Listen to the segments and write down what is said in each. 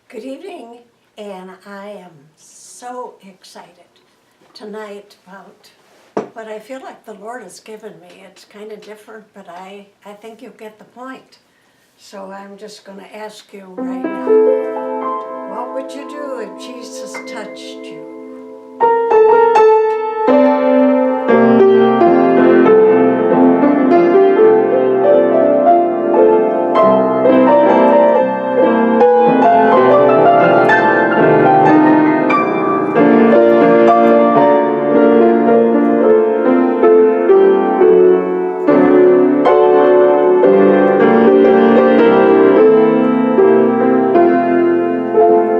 Good evening, and I am so excited tonight about what I feel like the Lord has given me. It's kind of different, but I think you'll get the point. So I'm just going to ask you right now, what would you do if Jesus touched you?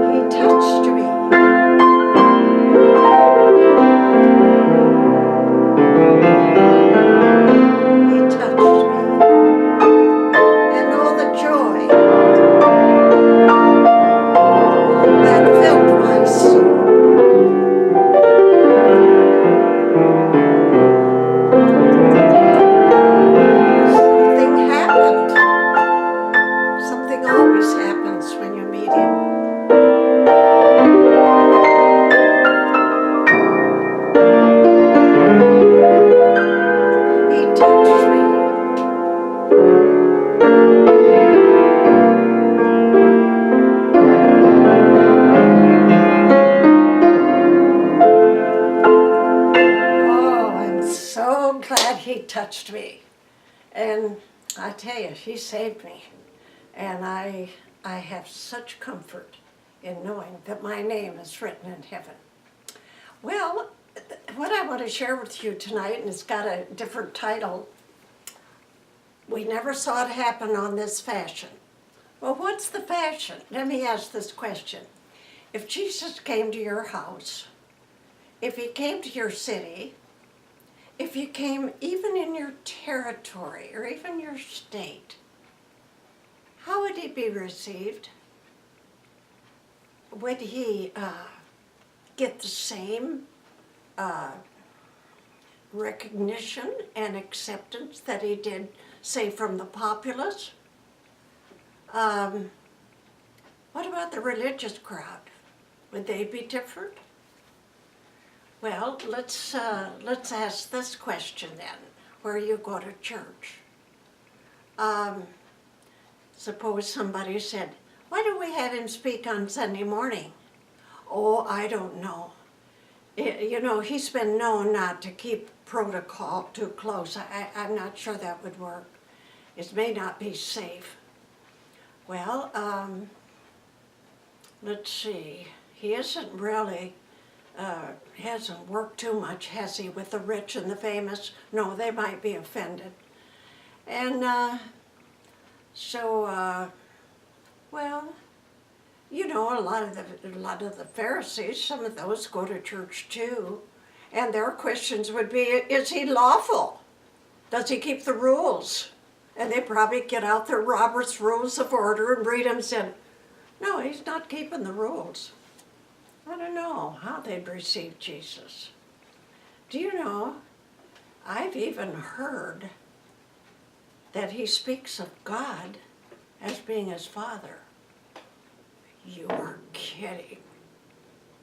He touched me. He touched me. And all the joy that filled my soul. Something happened. Something always happens when you meet him. He touched me. Oh, I'm so glad he touched me. And I tell you, he saved me. And I have such comfort in knowing that my name is written in heaven. Well, what I want to share with you tonight, and it's got a different title, we never saw it happen on this fashion. Well, what's the fashion? Let me ask this question. If Jesus came to your house, if he came to your city, if he came even in your territory or even your state, how would he be received? Would he get the same recognition and acceptance that he did, say, from the populace? What about the religious crowd? Would they be different? Well, let's ask this question then, where you go to church. Suppose somebody said, why don't we have him speak on Sunday morning? Oh, I don't know. You know, he's been known not to keep protocol too close. I'm not sure that would work. It may not be safe. Well, let's see. He isn't really, hasn't worked too much, has he, with the rich and the famous? No, they might be offended. And well, you know, a lot of the Pharisees, some of those go to church too, and their questions would be, is he lawful? Does he keep the rules? And they probably get out their Robert's Rules of Order and read them and say, no, he's not keeping the rules. I don't know how they'd receive Jesus. Do you know, I've even heard that he speaks of God as being his Father. You are kidding.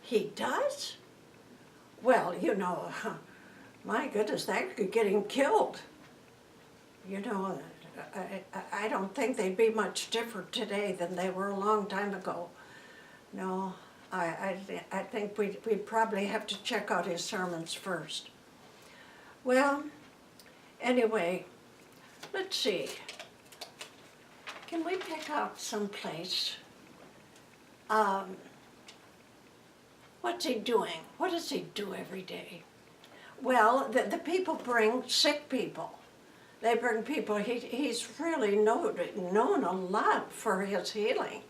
He does? Well, you know, my goodness, that could get him killed. You know, I don't think they'd be much different today than they were a long time ago. No, I think we'd probably have to check out his sermons first. Well, anyway, let's see. Can we pick out some place? What's he doing? What does he do every day? Well, the people bring sick people. They bring people, he's really known a lot for his healing.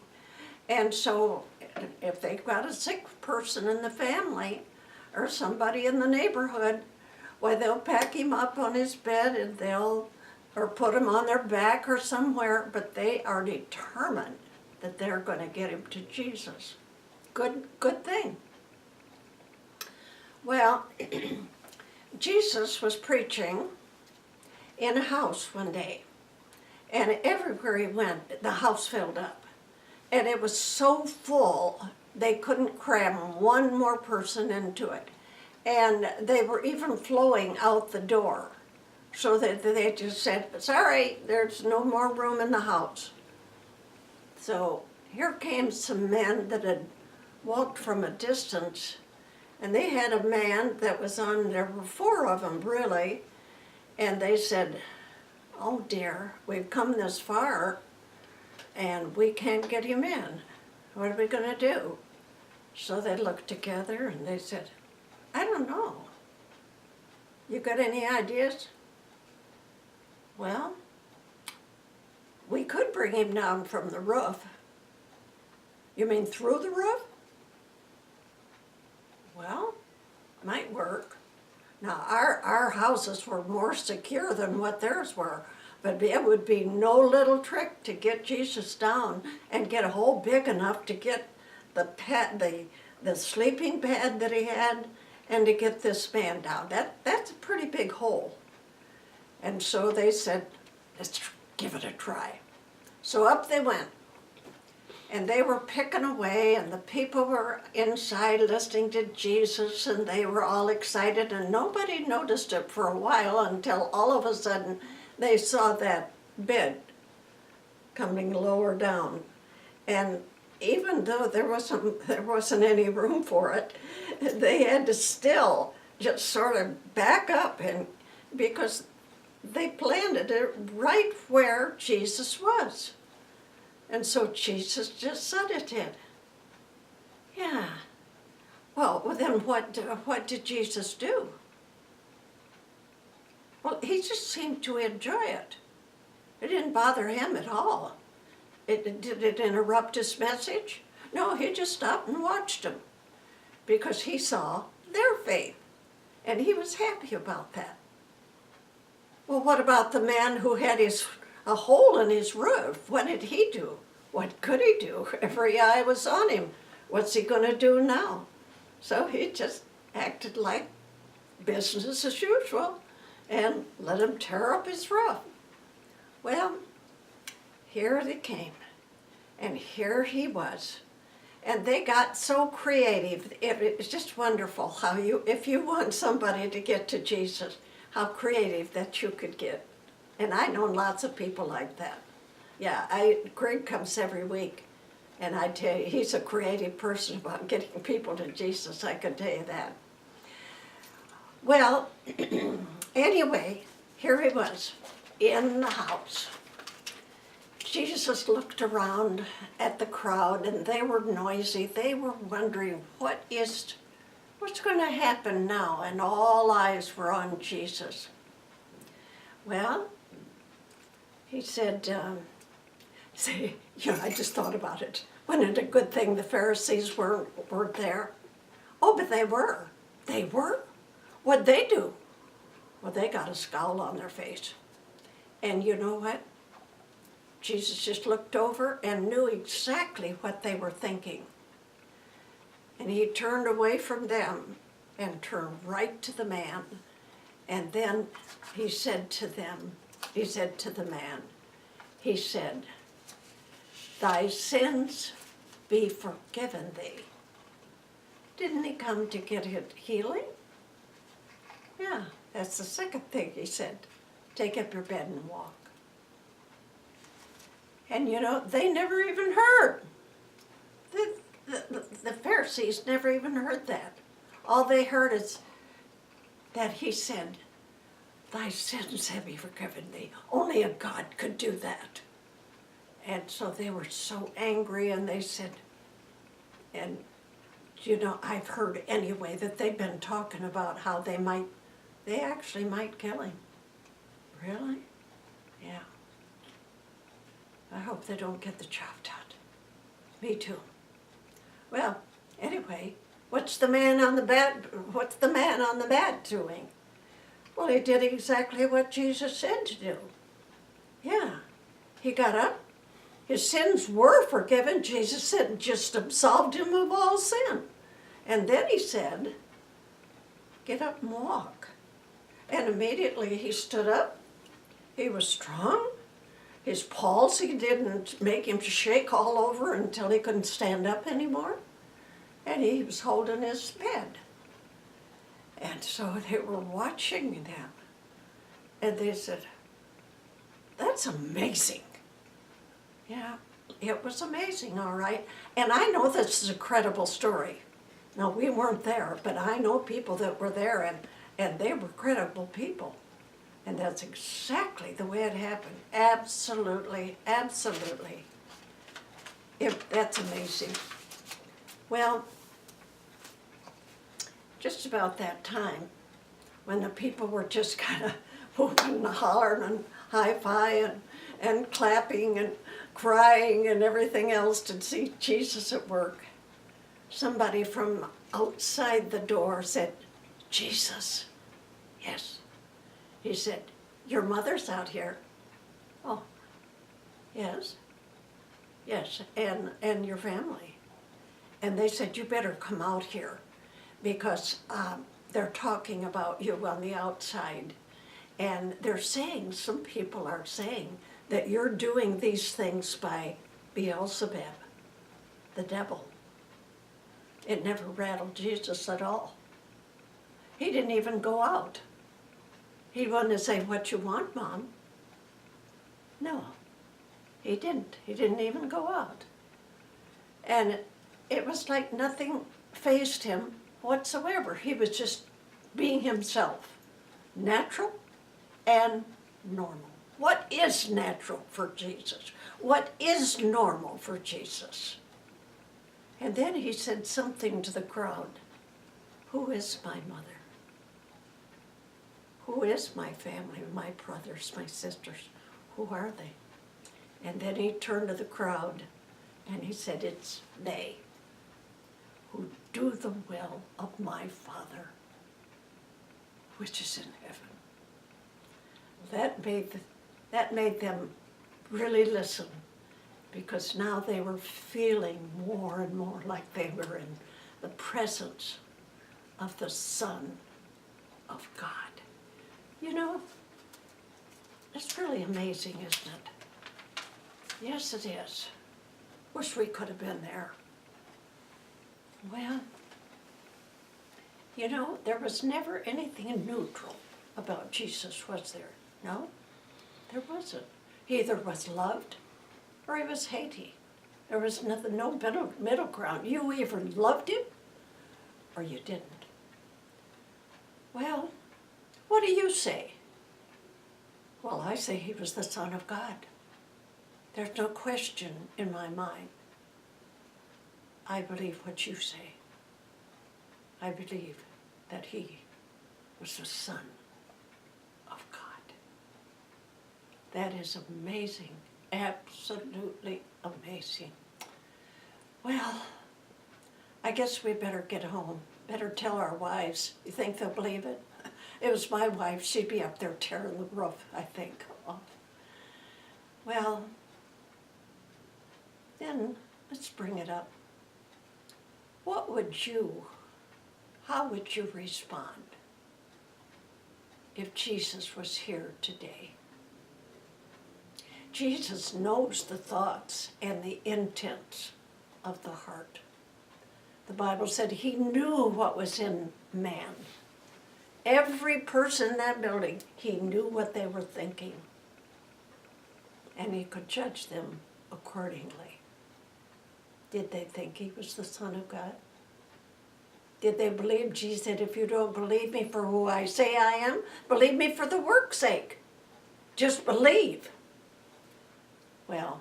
And so if they've got a sick person in the family or somebody in the neighborhood, why, they'll pack him up on his bed and or put him on their back or somewhere, but they are determined that they're going to get him to Jesus. Good thing. Well, Jesus was preaching in a house one day, and everywhere he went, the house filled up. and it was so full, they couldn't cram one more person into it. And they were even flowing out the door. So that they just said, sorry, there's no more room in the house. So here came some men that had walked from a distance, and they had a man that was on, there were 4 of them really, and they said, oh dear, we've come this far and we can't get him in. What are we gonna do? So they looked together and they said, I don't know. You got any ideas? Well, we could bring him down from the roof. You mean through the roof? Well, might work. Now, our houses were more secure than what theirs were, but it would be no little trick to get Jesus down and get a hole big enough to get the sleeping pad that he had and to get this man down. That's a pretty big hole. And so they said, let's give it a try. So up they went. And they were picking away, and the people were inside listening to Jesus, and they were all excited, and nobody noticed it for a while until all of a sudden they saw that bed coming lower down. And even though there wasn't any room for it, they had to still just sort of back up, and because they planted it right where Jesus was. And so Jesus just said it did. Yeah. Well, then what did Jesus do? Well, he just seemed to enjoy it. It didn't bother him at all. Did it interrupt his message? No, he just stopped and watched them because he saw their faith, and he was happy about that. Well, what about the man who had a hole in his roof? What did he do? What could he do? Every eye was on him. What's he going to do now? So he just acted like business as usual and let him tear up his roof. Well, here they came, and here he was. And they got so creative. It's just wonderful how if you want somebody to get to Jesus, how creative that you could get. And I know lots of people like that. Yeah, Greg comes every week, and I tell you, he's a creative person about getting people to Jesus, I can tell you that. Well, anyway, here he was in the house. Jesus looked around at the crowd, and they were noisy. They were wondering, what's going to happen now? And all eyes were on Jesus. Well, he said, I just thought about it. Wasn't it a good thing the Pharisees weren't there? Oh, but they were. They were? What'd they do? Well, they got a scowl on their face. And you know what? Jesus just looked over and knew exactly what they were thinking. And he turned away from them and turned right to the man. And then he said to the man, he said, thy sins be forgiven thee. Didn't he come to get healing? Yeah, that's the second thing he said. Take up your bed and walk. And they never even heard. The Pharisees never even heard that. All they heard is that he said, thy sins have been forgiven thee. Only a God could do that. And so they were so angry, and they said, and I've heard anyway that they've been talking about how they actually might kill him. Really? Yeah. I hope they don't get the chopped out. Me too. Well, anyway, what's the man on the bed doing? Well, he did exactly what Jesus said to do. Yeah. He got up. His sins were forgiven. Jesus said, just absolved him of all sin. And then he said, get up and walk. And immediately he stood up. He was strong. His palsy didn't make him shake all over until he couldn't stand up anymore. And he was holding his bed. And so they were watching them. And they said, "That's amazing." Yeah, it was amazing, all right. And I know this is a credible story. Now, we weren't there, but I know people that were there, and they were credible people. And that's exactly the way it happened. Absolutely, absolutely. That's amazing. Well, just about that time, when the people were just kind of whooping and hollering and high-fiving and clapping and crying and everything else to see Jesus at work, somebody from outside the door said, "Jesus." "Yes." He said, "Your mother's out here." "Oh, yes." "Yes, and your family." And they said, "You better come out here because they're talking about you on the outside. And they're saying, some people are saying, that you're doing these things by Beelzebub, the devil." It never rattled Jesus at all. He didn't even go out. He wanted to say, "What you want, Mom?" No, he didn't. He didn't even go out. And it was like nothing fazed him whatsoever. He was just being himself, natural and normal. What is natural for Jesus? What is normal for Jesus? And then he said something to the crowd. "Who is my mother? Who is my family, my brothers, my sisters? Who are they?" And then he turned to the crowd and he said, "It's they who do the will of my Father, which is in heaven." That made them really listen, because now they were feeling more and more like they were in the presence of the Son of God. You know, it's really amazing, isn't it? Yes, it is. Wish we could have been there. Well, you know, there was never anything neutral about Jesus, was there? No, there wasn't. He either was loved or he was hated. There was nothing, no middle ground. You either loved him or you didn't. Well, what do you say? Well, I say he was the Son of God. There's no question in my mind. I believe what you say. I believe that he was the Son of God. That is amazing, absolutely amazing. Well, I guess we better get home. Better tell our wives. You think they'll believe it? It was my wife. She'd be up there tearing the roof, I think, off. Well, then let's bring it up. How would you respond if Jesus was here today? Jesus knows the thoughts and the intents of the heart. The Bible said he knew what was in man. Every person in that building, he knew what they were thinking. And he could judge them accordingly. Did they think he was the Son of God? Did they believe? Jesus said, "If you don't believe me for who I say I am, believe me for the work's sake. Just believe." Well,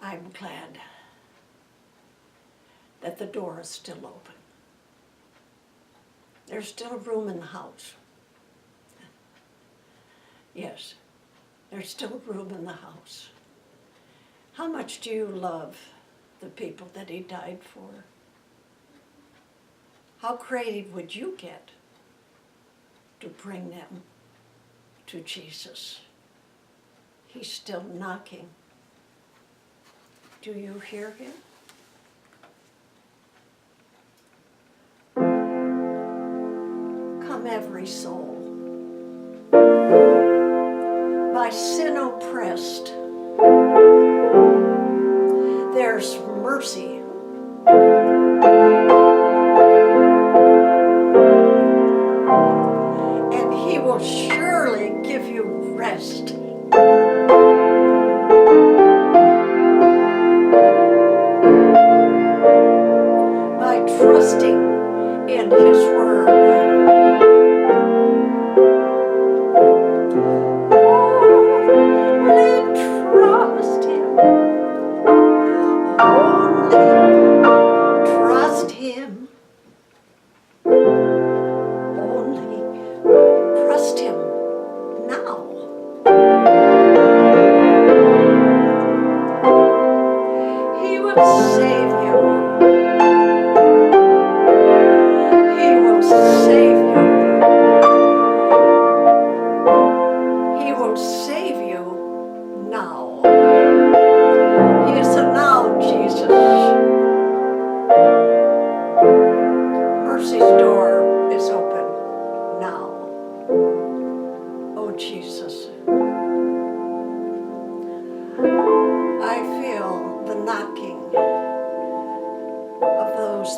I'm glad that the door is still open. There's still room in the house. Yes, there's still room in the house. How much do you love the people that he died for? How creative would you get to bring them to Jesus? He's still knocking. Do you hear him? Come every soul. By my sin oppressed, there's mercy. And he will surely give you rest. By trusting in his word.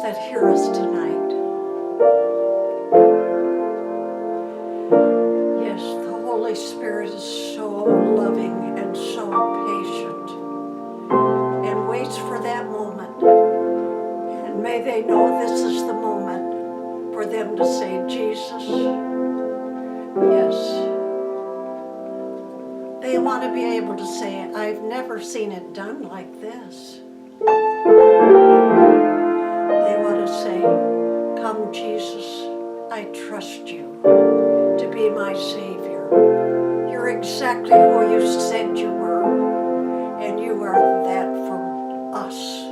That hear us tonight. Yes, the Holy Spirit is so loving and so patient and waits for that moment. And may they know this is the moment for them to say, Jesus, yes. They want to be able to say, I've never seen it done like this. Say, come Jesus, I trust you to be my Savior. You're exactly who you said you were, and you are that for us.